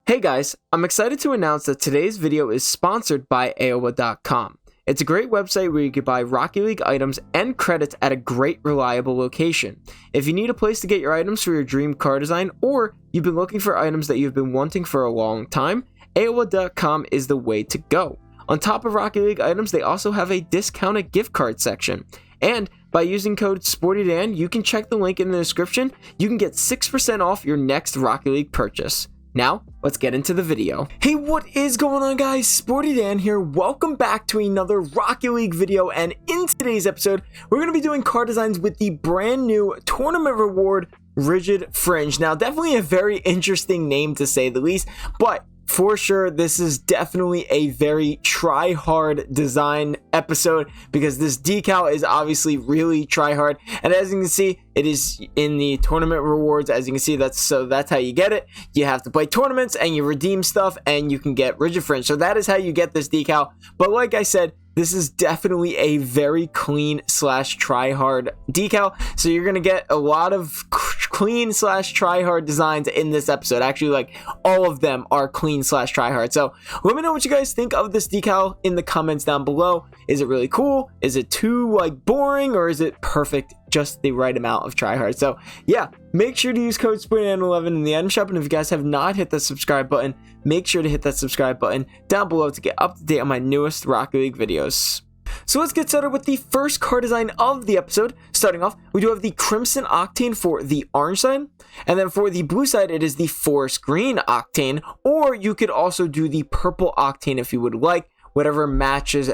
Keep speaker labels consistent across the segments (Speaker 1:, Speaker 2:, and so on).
Speaker 1: Hey guys, I'm excited to announce that today's video is sponsored by Iowa.com. It's a great website where you can buy Rocket League items and credits at a great, reliable location. If you need a place to get your items for your dream car design, or you've been looking for items that you've been wanting for a long time, Iowa.com is the way to go. On top of Rocket League items, they also have a discounted gift card section. And by using code SPORTYDAN, you can check the link in the description. You can get 6% off your next Rocket League purchase. Now, let's get into the video. Hey, what is going on, guys? Sporty Dan here. Welcome back to another Rocket League video, and in today's episode, we're going to be doing car designs with the brand new tournament reward Rigid Fringe. Now, definitely a very interesting name to say the least, but for sure, this is definitely a very try-hard design episode because this decal is obviously really try-hard. And as you can see, it is in the tournament rewards. As you can see, that's how you get it. You have to play tournaments and you redeem stuff and you can get Rigid Fringe. So that is how you get this decal. But like I said, this is definitely a very clean slash try-hard decal. So you're going to get a lot of clean slash try-hard designs in this episode. Actually, like all of them are clean slash try-hard. So let me know what you guys think of this decal in the comments down below. Is it really cool? Is it too boring, or is it perfect? Just the right amount of try-hard. So yeah, make sure to use code SPORTYDAN11 in the item shop. And if you guys have not hit that subscribe button, make sure to hit that subscribe button down below to get up to date on my newest Rocket League videos. So let's get started with the first car design of the episode. Starting off, we do have the Crimson Octane for the orange side. And then for the blue side, it is the Forest Green Octane. Or you could also do the Purple Octane if you would like. Whatever matches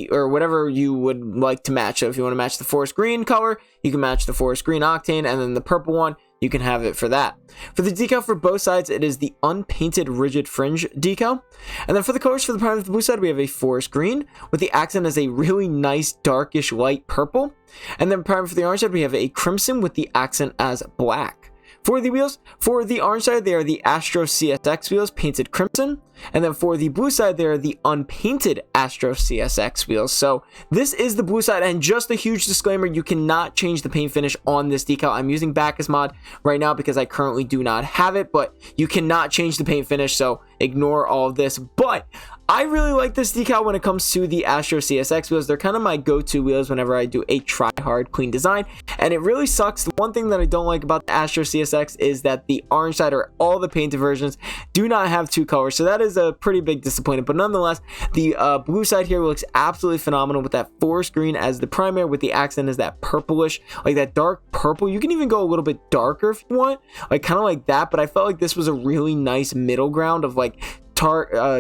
Speaker 1: whatever you would like to match. So if you want to match the forest green color, you can match the forest green octane, and then the purple one, you can have it for that. For the decal for both sides, it is the unpainted Rigid Fringe decal. And then for the colors for the prime of the blue side, we have a forest green with the accent as a really nice darkish light purple. And then prime for the orange side, we have a crimson with the accent as black. For the wheels, for the orange side, they are the Astro CSX wheels painted crimson. And then for the blue side, they are the unpainted Astro CSX wheels. So this is the blue side, and just a huge disclaimer, you cannot change the paint finish on this decal. I'm using Bacchus mod right now because I currently do not have it, but you cannot change the paint finish, so ignore all of this. But I really like this decal when it comes to the Astro CSX wheels. They're kind of my go-to wheels whenever I do a try-hard clean design, and it really sucks. The one thing that I don't like about the Astro CSX is that the orange side, or all the painted versions, do not have two colors, so that is a pretty big disappointment. But nonetheless, the blue side here looks absolutely phenomenal with that forest green as the primary, with the accent as that purplish, like that dark purple. You can even go a little bit darker if you want, like kind of like that, but I felt like this was a really nice middle ground of like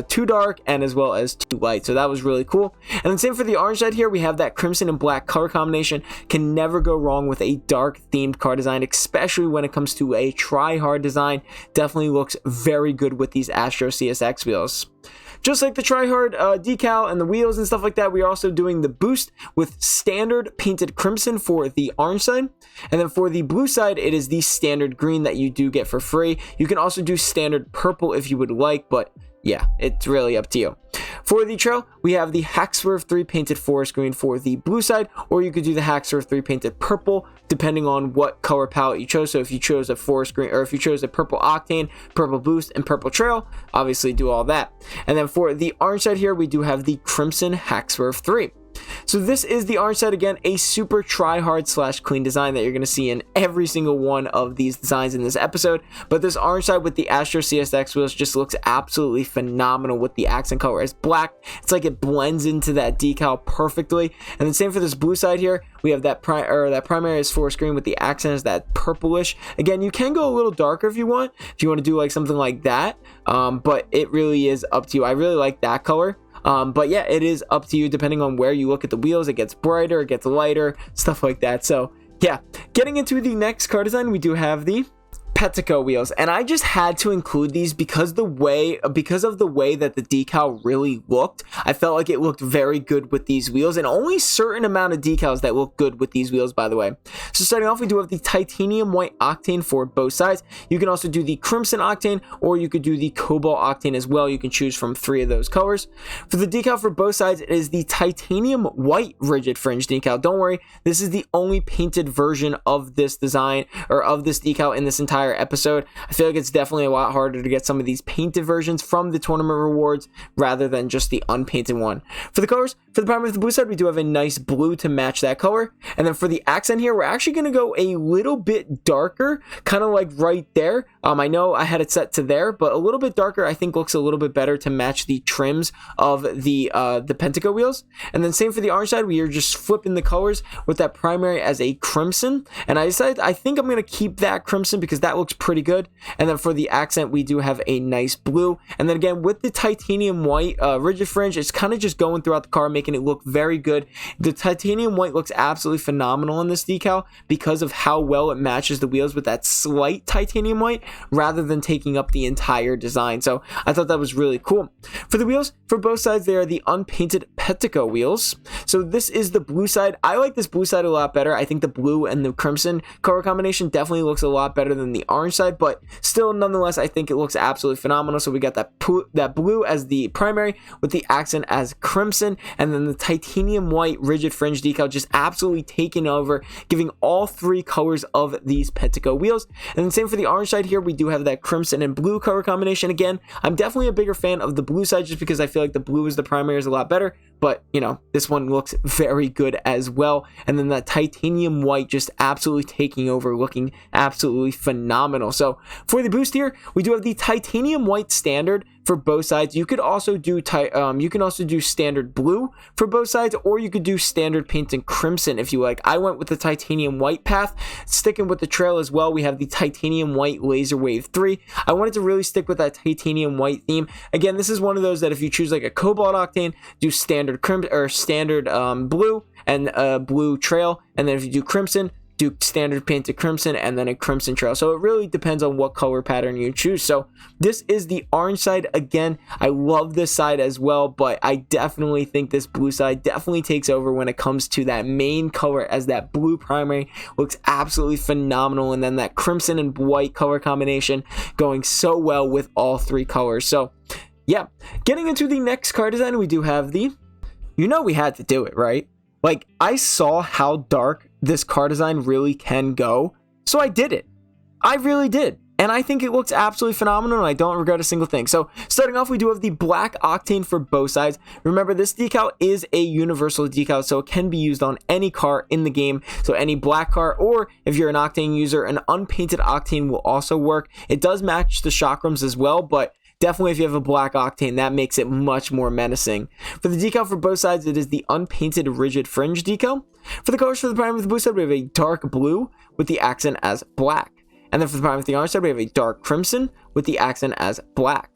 Speaker 1: too dark and as well as too light. So that was really cool. And then same for the orange side here, we have that crimson and black color combination. Can never go wrong with a dark themed car design, especially when it comes to a try hard design. Definitely looks very good with these Astro CSX wheels. Just like the try-hard decal and the wheels and stuff like that, we are also doing the boost with standard painted crimson for the orange side. And then for the blue side, it is the standard green that you do get for free. You can also do standard purple if you would like, but yeah, it's really up to you. For the trail, we have the Hackswerve 3 painted forest green for the blue side, or you could do the Hackswerve 3 painted purple, depending on what color palette you chose. So if you chose a forest green, or if you chose a purple octane, purple boost, and purple trail, obviously do all that. And then for the orange side here, we do have the Crimson Hackswerve 3. So this is the orange side, again, a super try-hard slash clean design that you're going to see in every single one of these designs in this episode. But this orange side with the Astro CSX wheels just looks absolutely phenomenal with the accent color as black. It's like it blends into that decal perfectly. And then same for this blue side here, we have that primary is forest green with the accent as that purplish. Again, you can go a little darker if you want to do like something like that, but it really is up to you. I really like that color. But yeah, it is up to you depending on where you look at the wheels. It gets brighter, it gets lighter, stuff like that. So yeah, getting into the next car design, we do have the Pento wheels, and I just had to include these because of the way that the decal really looked. I felt like it looked very good with these wheels, and only certain amount of decals that look good with these wheels, by the way. So starting off, we do have the titanium white octane for both sides. You can also do the crimson octane, or you could do the cobalt octane as well. You can choose from 3 of those colors. For the decal for both sides, it is the titanium white Rigid Fringe decal. Don't worry, this is the only painted version of this design, or of this decal in this entire entire episode. I feel like it's definitely a lot harder to get some of these painted versions from the tournament rewards rather than just the unpainted one. For the colors, for the primer of the blue side, we do have a nice blue to match that color. And then for the accent here, we're actually going to go a little bit darker, kind of like right there. I know I had it set to there, but a little bit darker I think looks a little bit better to match the trims of the Pento wheels. And then same for the orange side, we are just flipping the colors with that primary as a crimson. And I decided I think I'm going to keep that crimson because that looks pretty good. And then for the accent, we do have a nice blue. And then again, with the titanium white rigid fringe, it's kind of just going throughout the car, making it look very good. The titanium white looks absolutely phenomenal on this decal because of how well it matches the wheels with that slight titanium white rather than taking up the entire design. So I thought that was really cool. For the wheels, for both sides, they are the unpainted Pento wheels. So this is the blue side. I like this blue side a lot better. I think the blue and the crimson color combination definitely looks a lot better than the orange side, but still, nonetheless, I think it looks absolutely phenomenal. So we got that blue as the primary with the accent as crimson, and then the titanium white rigid fringe decal just absolutely taking over, giving all three colors of these Pento wheels. And then same for the orange side here, we do have that crimson and blue color combination. Again, I'm definitely a bigger fan of the blue side just because I feel like the blue is the primary is a lot better, but you know, this one looks very good as well. And then that titanium white just absolutely taking over, looking absolutely phenomenal. So for the boost here, we do have the titanium white standard for both sides. You could also do standard blue for both sides, or you could do standard paint and crimson if you like. I went with the titanium white path. Sticking with the trail as well, we have the titanium white laser wave 3. I wanted to really stick with that titanium white theme. Again, this is one of those that if you choose like a cobalt octane, do standard crimson or standard blue and blue trail, and then if you do crimson, do standard painted crimson and then a crimson trail. So it really depends on what color pattern you choose. So this is the orange side. Again, I love this side as well, but I definitely think this blue side definitely takes over when it comes to that main color, as that blue primary looks absolutely phenomenal, and then that crimson and white color combination going so well with all three colors. So yeah, getting into the next car design, we do have the, you know, we had to do it, right? Like, I saw how dark this car design really can go, so I did it. I really did. And I think it looks absolutely phenomenal, and I don't regret a single thing. So starting off, we do have the black octane for both sides. Remember, this decal is a universal decal, so it can be used on any car in the game. So any black car, or if you're an octane user, an unpainted octane will also work. It does match the chakrams as well, but definitely if you have a black octane, that makes it much more menacing. For the decal for both sides, it is the unpainted rigid fringe decal. For the colors for the primer of the blue side, we have a dark blue with the accent as black. And then for the primer of the orange side, we have a dark crimson with the accent as black.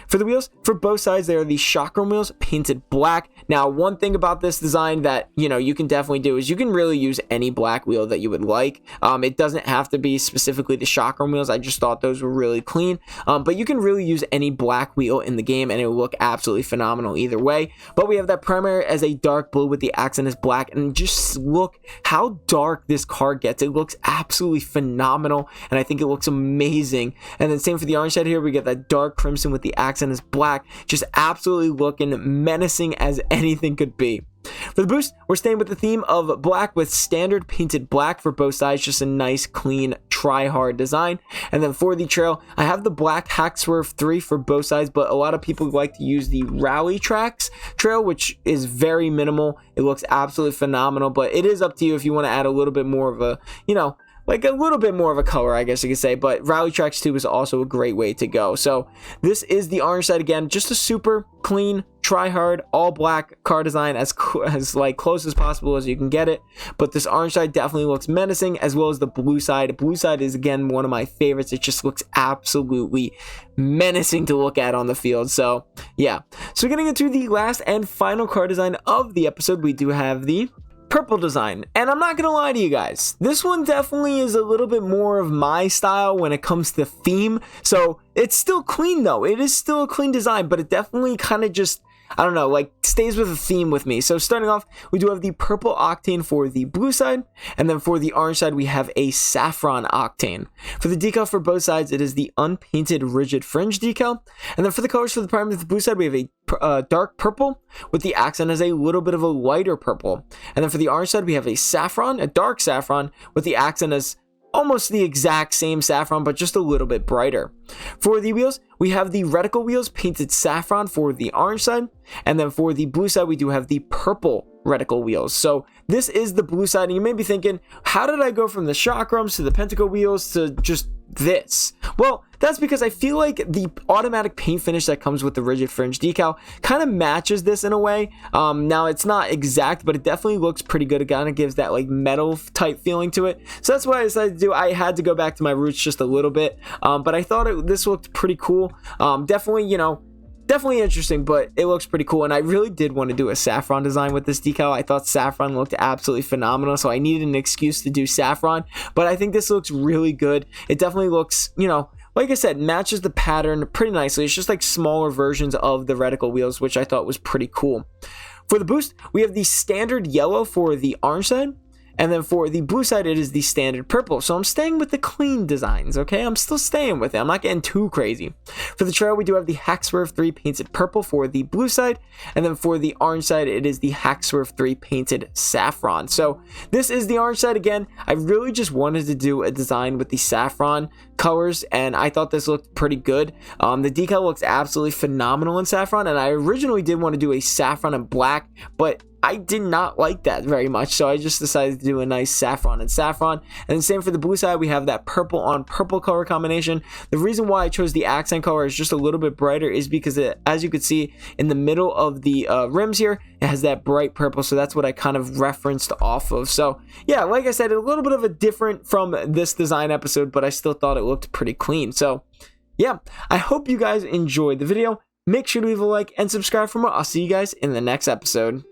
Speaker 1: For the wheels, for both sides, they are the chakram wheels painted black. Now, one thing about this design that, you know, you can definitely do is you can really use any black wheel that you would like. It doesn't have to be specifically the chakram wheels. I just thought those were really clean. But you can really use any black wheel in the game and it will look absolutely phenomenal either way. But we have that primary as a dark blue with the accent as black, and just look how dark this car gets. It looks absolutely phenomenal, and I think it looks amazing. And then same for the orange side here, we get that dark crimson with the accent is black, just absolutely looking menacing as anything could be. For the boost, we're staying with the theme of black with standard painted black for both sides, just a nice clean try hard design. And then for the trail, I have the black Hack Swerve 3 for both sides, but a lot of people like to use the Rally Tracks trail, which is very minimal. It looks absolutely phenomenal, but it is up to you if you want to add a little bit more of a, you know, like a little bit more of a color, I guess you could say, but Rally Tracks 2 is also a great way to go. So this is the orange side. Again, just a super clean, try hard, all black car design, as like close as possible as you can get it. But this orange side definitely looks menacing, as well as the blue side. Blue side is, again, one of my favorites. It just looks absolutely menacing to look at on the field. So yeah, so getting into the last and final car design of the episode, we do have the purple design. And I'm not gonna lie to you guys, this one definitely is a little bit more of my style when it comes to theme. So it's still clean though. It is still a clean design, but it definitely kind of just, I don't know, like stays with a theme with me. So starting off, we do have the purple octane for the blue side, and then for the orange side, we have a saffron octane. For the decal for both sides, it is the unpainted rigid fringe decal. And then for the colors for the primer of the blue side, we have a dark purple with the accent as a little bit of a lighter purple. And then for the orange side, we have a saffron, a dark saffron with the accent as almost the exact same Saffron, but just a little bit brighter. For the wheels, we have the reticle wheels painted Saffron for the orange side, and then for the blue side, we do have the purple reticle wheels. So this is the blue side, and you may be thinking, how did I go from the chakrams to the pentacle wheels to just this? Well, that's because I feel like the automatic paint finish that comes with the rigid Fringe decal kind of matches this in a way. Now it's not exact, but it definitely looks pretty good. It kind of gives that like metal type feeling to it. So that's what I decided to do. I had to go back to my roots just a little bit, but I thought this looked pretty cool. Definitely, you know, definitely interesting, but it looks pretty cool. And I really did want to do a Saffron design with this decal. I thought Saffron looked absolutely phenomenal, so I needed an excuse to do Saffron, but I think this looks really good. It definitely looks, you know, like I said, matches the pattern pretty nicely. It's just like smaller versions of the reticle wheels, which I thought was pretty cool. For the boost, we have the standard yellow for the orange side, and then for the blue side, it is the standard purple. So I'm staying with the clean designs, okay? I'm still staying with it. I'm not getting too crazy. For the trail, we do have the Hack Swerve 3 painted purple for the blue side. And then for the orange side, it is the Hack Swerve 3 painted saffron. So this is the orange side again. I really just wanted to do a design with the saffron colors, and I thought this looked pretty good. The decal looks absolutely phenomenal in saffron, and I originally did want to do a saffron and black, but I did not like that very much, so I just decided to do a nice saffron and saffron. And then same for the blue side, we have that purple on purple color combination. The reason why I chose the accent color is just a little bit brighter is because it, as you could see in the middle of the rims here, it has that bright purple, so that's what I kind of referenced off of. So yeah, like I said, a little bit of a different from this design episode, but I still thought it looked pretty clean. So yeah, I hope you guys enjoyed the video. Make sure to leave a like and subscribe for more. I'll see you guys in the next episode.